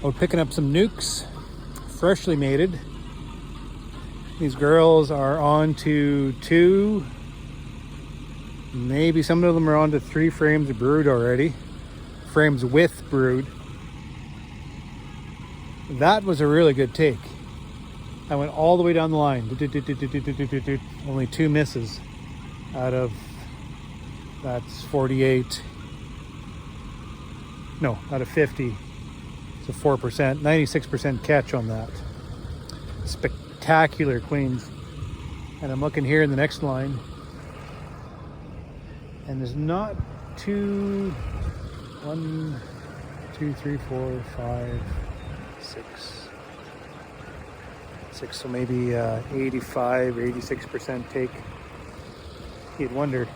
Out picking up some nukes, freshly mated. These girls are on to 2, maybe some of them are on to 3 frames of brood already. Frames with brood. That was a really good take. I went all the way down the line. Only 2 misses out of, that's 48. No, out of 50. So 4%, 96% catch on that. Spectacular queens. And I'm looking here in the next line. And there's not 1, 2, 3, 4, 5, 6. So maybe 85 or 86% take. You'd wonder.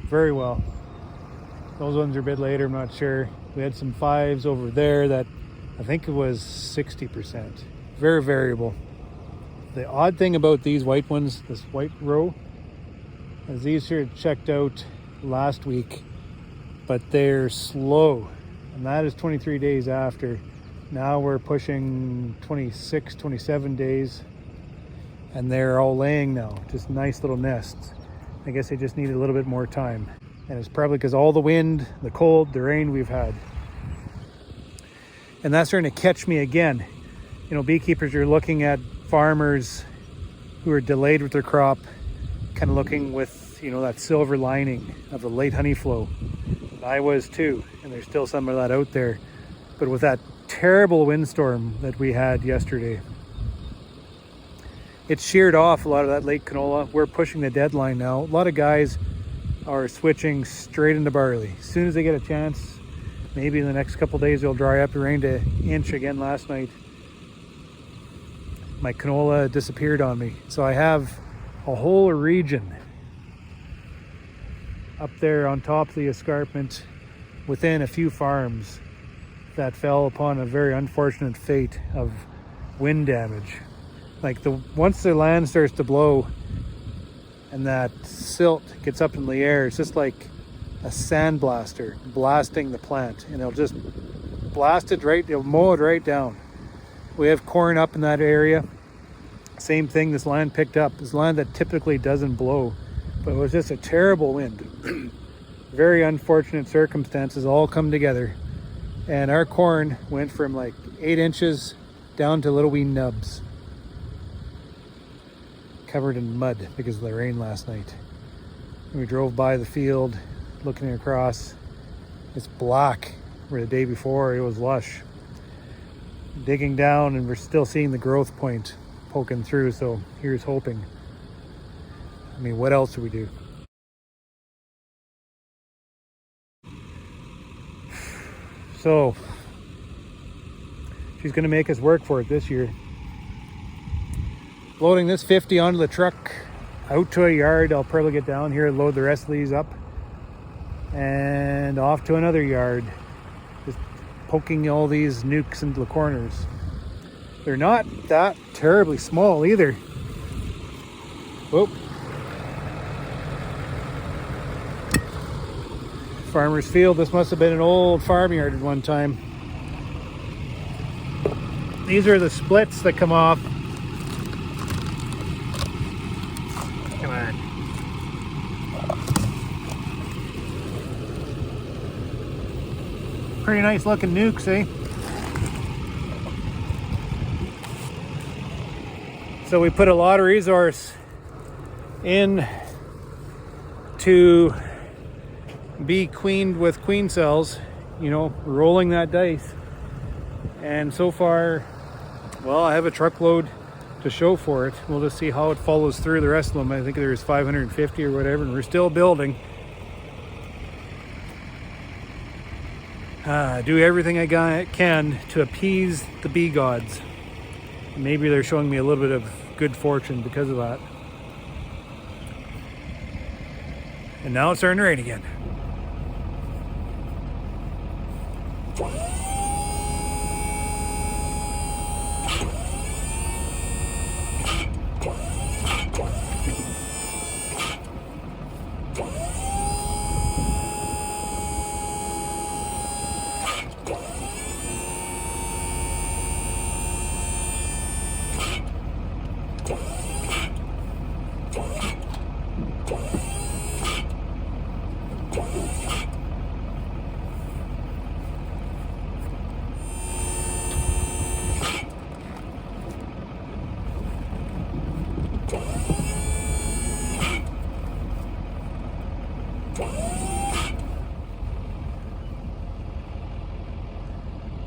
Very well. Those ones are a bit later, I'm not sure. We had some 5s over there that I think it was 60%. Very variable. The odd thing about these white ones, this white row, is these here checked out last week, but they're slow. And that is 23 days after. Now we're pushing 26, 27 days, and they're all laying now. Just nice little nests. I guess they just needed a little bit more time. And it's probably because all the wind, the cold, the rain we've had. And that's starting to catch me again. You know, beekeepers are looking at farmers who are delayed with their crop, kind of looking with, you know, that silver lining of the late honey flow. I was too, and there's still some of that out there. But with that terrible windstorm that we had yesterday, it sheared off a lot of that late canola. We're pushing the deadline now. A lot of guys are switching straight into barley. As soon as they get a chance, maybe in the next couple days it'll dry up. It rained an inch again last night. My canola disappeared on me. So I have a whole region up there on top of the escarpment within a few farms that fell upon a very unfortunate fate of wind damage. Like once the land starts to blow and that silt gets up in the air, it's just like a sandblaster blasting the plant, and it'll just blast it right, it'll mow it right down. We have corn up in that area. Same thing, this land picked up. This land that typically doesn't blow, but it was just a terrible wind. Very unfortunate circumstances all come together. And our corn went from like 8 inches down to little wee nubs. Covered in mud because of the rain last night. And we drove by the field, looking across. It's black, where the day before it was lush. Digging down, and we're still seeing the growth point poking through, so here's hoping. I mean, what else do we do? So, she's gonna make us work for it this year. Loading this 50 onto the truck, out to a yard. I'll probably get down here and load the rest of these up. And off to another yard. Just poking all these nukes into the corners. They're not that terribly small either. Whoop. Farmer's field. This must have been an old farmyard at one time. These are the splits that come off. Come on. Pretty nice looking nukes, eh? So we put a lot of resource in to be queened with queen cells, you know, rolling that dice. And so far, well, I have a truckload to show for it. We'll just see how it follows through the rest of them. I think there's 550 or whatever, and we're still building. Do everything I can to appease the bee gods. Maybe they're showing me a little bit of good fortune because of that. And now it's starting to rain again.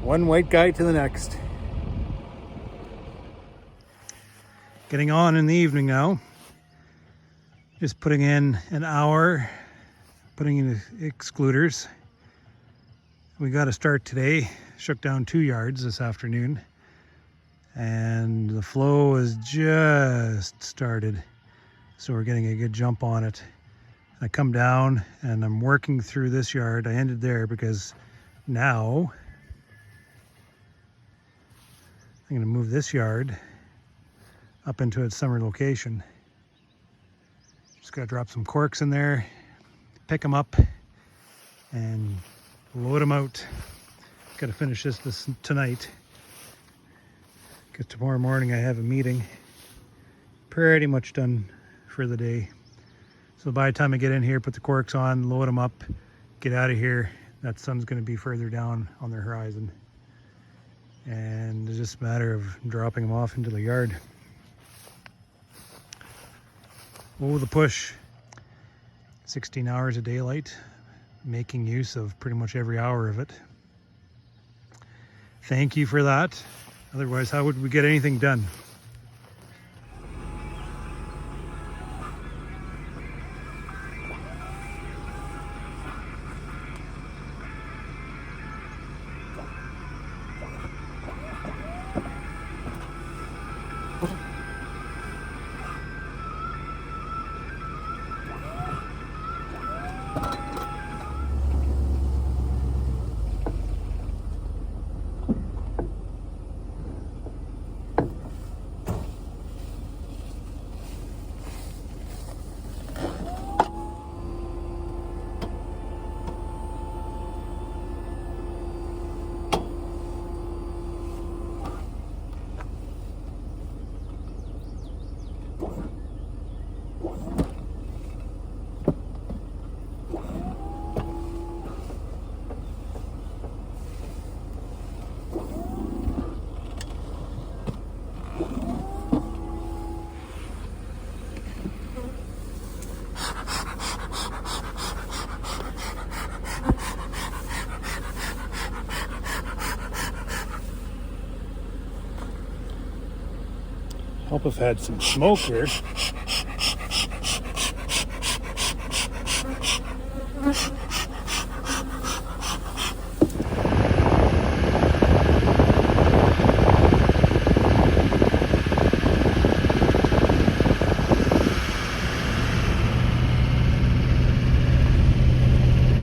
One white guy to the next. Getting on in the evening now. Just putting in an hour, putting in excluders. We got to start today. Shook down 2 yards this afternoon. And the flow has just started. So we're getting a good jump on it. I come down and I'm working through this yard. I ended there because now I'm going to move this yard up into its summer location. Just got to drop some corks in there, pick them up, and load them out. Got to finish this tonight, because tomorrow morning I have a meeting. Pretty much done for the day. So by the time I get in here, put the corks on, load them up, get out of here, that sun's going to be further down on the horizon. And it's just a matter of dropping them off into the yard. Oh, the push. 16 hours of daylight, making use of pretty much every hour of it. Thank you for that. Otherwise, how would we get anything done? Hope I've had some smoke here.